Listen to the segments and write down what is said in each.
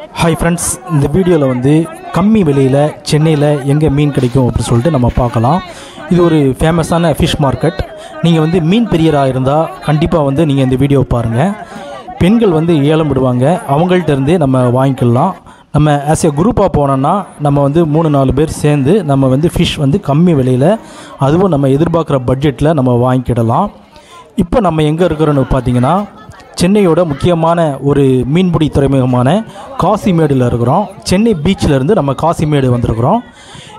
Hi friends, இந்த வீடியோவில் வந்து கம்மி விலையில் சென்னையில் எங்கே மீன் கிடைக்கும் அப்படின்னு சொல்லிட்டு நம்ம பார்க்கலாம். இது ஒரு ஃபேமஸான ஃபிஷ் மார்க்கெட். நீங்கள் வந்து மீன் பிரியராக இருந்தால் கண்டிப்பாக வந்து நீங்கள் இந்த வீடியோவை பாருங்கள். பெண்கள் வந்து ஏலம் விடுவாங்க, அவங்கள்ட்ட இருந்தே நம்ம வாங்கிக்கலாம். நம்ம ஆஸ் எ குரூப்பாக போனோன்னா நம்ம வந்து 3-4 பேர் சேர்ந்து நம்ம வந்து ஃபிஷ் வந்து கம்மி விலையில், அதுவும் நம்ம எதிர்பார்க்குற பட்ஜெட்டில் நம்ம வாங்கிக்கிடலாம். இப்போ நம்ம எங்கே இருக்கிறோன்னு பார்த்தீங்கன்னா, சென்னையோட முக்கியமான ஒரு மீன்பிடி துறைமுகமான காசிமேடில் இருக்கிறோம். சென்னை பீச்சில் இருந்து நம்ம காசிமேடு வந்திருக்கிறோம்.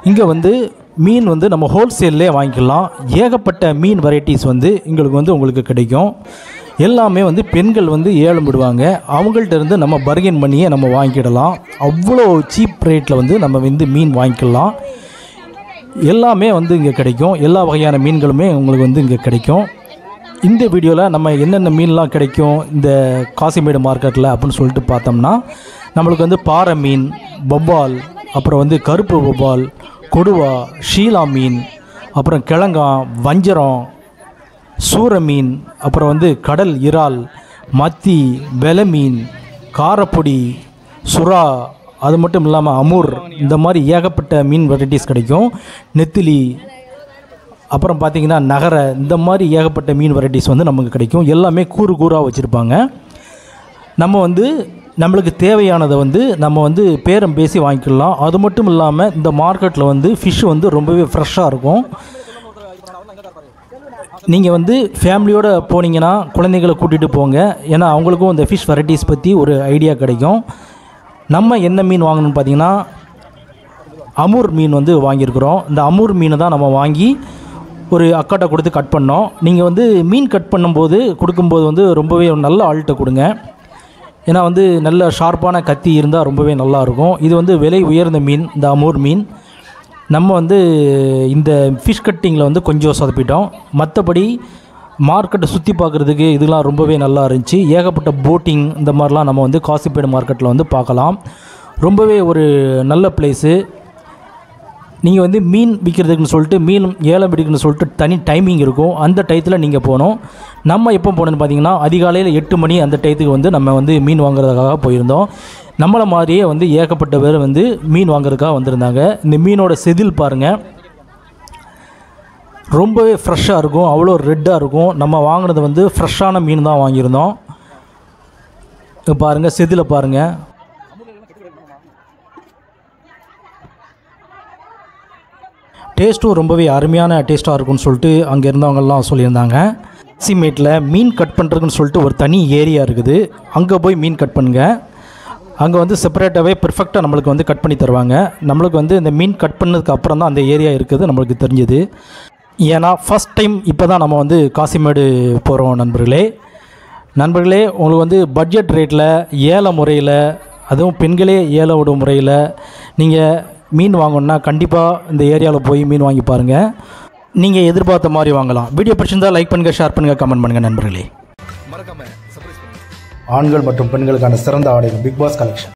இங்கே வந்து மீன் வந்து நம்ம ஹோல்சேல்லே வாங்கிக்கலாம். ஏகப்பட்ட மீன் வெரைட்டிஸ் வந்து உங்களுக்கு கிடைக்கும். எல்லாமே வந்து பெண்கள் வந்து ஏலம் விடுவாங்க, அவங்கள்ட்ட இருந்து நம்ம பர்கெயின் பண்ணியே நம்ம வாங்கிக்கிடலாம். அவ்வளோ சீப் ரேட்டில் வந்து நம்ம வந்து மீன் வாங்கிக்கலாம். எல்லாமே வந்து இங்கே கிடைக்கும். எல்லா வகையான மீன்களுமே உங்களுக்கு வந்து இங்கே கிடைக்கும். இந்த வீடியோவில் நம்ம என்னென்ன மீன்லாம் கிடைக்கும் இந்த காசிமேடு மார்க்கெட்டில் அப்படின்னு சொல்லிட்டு பார்த்தோம்னா, நம்மளுக்கு வந்து பாறை மீன், வவ்வால், அப்புறம் வந்து கருப்பு வவ்வால், கொடுவா, ஷீலா மீன், அப்புறம் கிழங்கான், வஞ்சரம், சூர மீன், அப்புறம் வந்து கடல் இறால், மத்தி, வெலை மீன், காரப்பொடி, சுறா, அது மட்டும் இல்லாமல் அமூர், இந்த மாதிரி ஏகப்பட்ட மீன் வெரைட்டிஸ் கிடைக்கும். நெத்திலி, அப்புறம் பார்த்திங்கன்னா நகரை, இந்த மாதிரி ஏகப்பட்ட மீன் வெரைட்டிஸ் வந்து நமக்கு கிடைக்கும். எல்லாமே கூறாக வச்சுருப்பாங்க. நம்ம வந்து நம்மளுக்கு தேவையானதை வந்து நம்ம வந்து பேரம் பேசி வாங்கிக்கலாம். அது மட்டும் இல்லாமல் இந்த மார்க்கெட்டில் வந்து ஃபிஷ் வந்து ரொம்பவே ஃப்ரெஷ்ஷாக இருக்கும். நீங்கள் வந்து ஃபேமிலியோடு போனீங்கன்னா குழந்தைகளை கூட்டிகிட்டு போங்க, ஏன்னா அவங்களுக்கும் இந்த ஃபிஷ் வெரைட்டிஸ் பற்றி ஒரு ஐடியா கிடைக்கும். நம்ம என்ன மீன் வாங்கணும்னு பார்த்திங்கன்னா அமூர் மீன் வந்து வாங்கியிருக்கிறோம். இந்த அமூர் மீனை தான் நம்ம வாங்கி ஒரு அக்காட்டை கொடுத்து கட் பண்ணோம். நீங்கள் வந்து மீன் கட் கொடுக்கும்போது வந்து ரொம்பவே நல்ல ஆள்கிட்ட கொடுங்க, ஏன்னா வந்து நல்ல ஷார்ப்பான கத்தி இருந்தால் ரொம்பவே நல்லாயிருக்கும். இது வந்து விலை உயர்ந்த மீன், இந்த அமூர் மீன். நம்ம வந்து இந்த ஃபிஷ் கட்டிங்கில் வந்து கொஞ்சம் சொதப்பிட்டோம். மற்றபடி மார்க்கெட்டை சுற்றி பார்க்குறதுக்கு இதெல்லாம் ரொம்பவே நல்லா இருந்துச்சு. ஏகப்பட்ட போட்டிங் இந்த மாதிரிலாம் நம்ம வந்து காசிமேடு மார்க்கெட்டில் வந்து பார்க்கலாம். ரொம்பவே ஒரு நல்ல பிளேஸு. நீங்கள் வந்து மீன் விற்கிறதுக்குன்னு சொல்லிட்டு, மீன் ஏலம் விடுக்குன்னு சொல்லிட்டு தனி டைமிங் இருக்கும். அந்த டயத்தில் நீங்கள் போகணும். நம்ம எப்போ போனோன்னு பார்த்தீங்கன்னா அதிகாலையில் 8 மணி அந்த டயத்துக்கு வந்து நம்ம வந்து மீன் வாங்குறதுக்காக போயிருந்தோம். நம்மளை மாதிரியே வந்து ஏகப்பட்ட பேர் வந்து மீன் வாங்குறதுக்காக வந்திருந்தாங்க. இந்த மீனோட செதில் பாருங்கள், ரொம்பவே ஃப்ரெஷ்ஷாக இருக்கும், அவ்வளோ ரெட்டாக இருக்கும். நம்ம வாங்கினது வந்து ஃப்ரெஷ்ஷான மீன் தான் வாங்கியிருந்தோம். பாருங்கள், செதிலை பாருங்கள். டேஸ்ட்டும் ரொம்பவே அருமையான டேஸ்ட்டாக இருக்கும்னு சொல்லிட்டு அங்கே இருந்தவங்கெல்லாம் சொல்லியிருந்தாங்க. காசிமேட்டில் மீன் கட் பண்ணுறதுக்குன்னு சொல்லிட்டு ஒரு தனி ஏரியா இருக்குது. அங்கே போய் மீன் கட் பண்ணுங்கள். அங்கே வந்து செப்பரேட்டாகவே பெர்ஃபெக்டாக நம்மளுக்கு வந்து கட் பண்ணி தருவாங்க. நம்மளுக்கு வந்து இந்த மீன் கட் பண்ணதுக்கு அப்புறம் தான் அந்த ஏரியா இருக்குது நம்மளுக்கு தெரிஞ்சுது. ஏன்னா ஃபஸ்ட் டைம் இப்போ தான் நம்ம வந்து காசிமேடு போகிறோம். நண்பர்களே, உங்களுக்கு வந்து பட்ஜெட் ரேட்டில் ஏல முறையில், அதுவும் பெண்களே ஏல விடும் முறையில் நீங்கள் மீன் வாங்கணுன்னா கண்டிப்பாக இந்த ஏரியாவில் போய் மீன் வாங்கி பாருங்கள். நீங்கள் எதிர்பார்த்த மாதிரி வாங்கலாம். வீடியோ பிடிச்சிருந்தால் லைக் பண்ணுங்கள், ஷேர் பண்ணுங்கள், கமெண்ட் பண்ணுங்கள். நண்பர்களே, மறக்காம சப்ஸ்கிரைப் பண்ணுங்க. ஆண்கள் மற்றும் பெண்களுக்கான சிறந்த ஆடைகள் பிக் பாஸ் கலெக்ஷன்.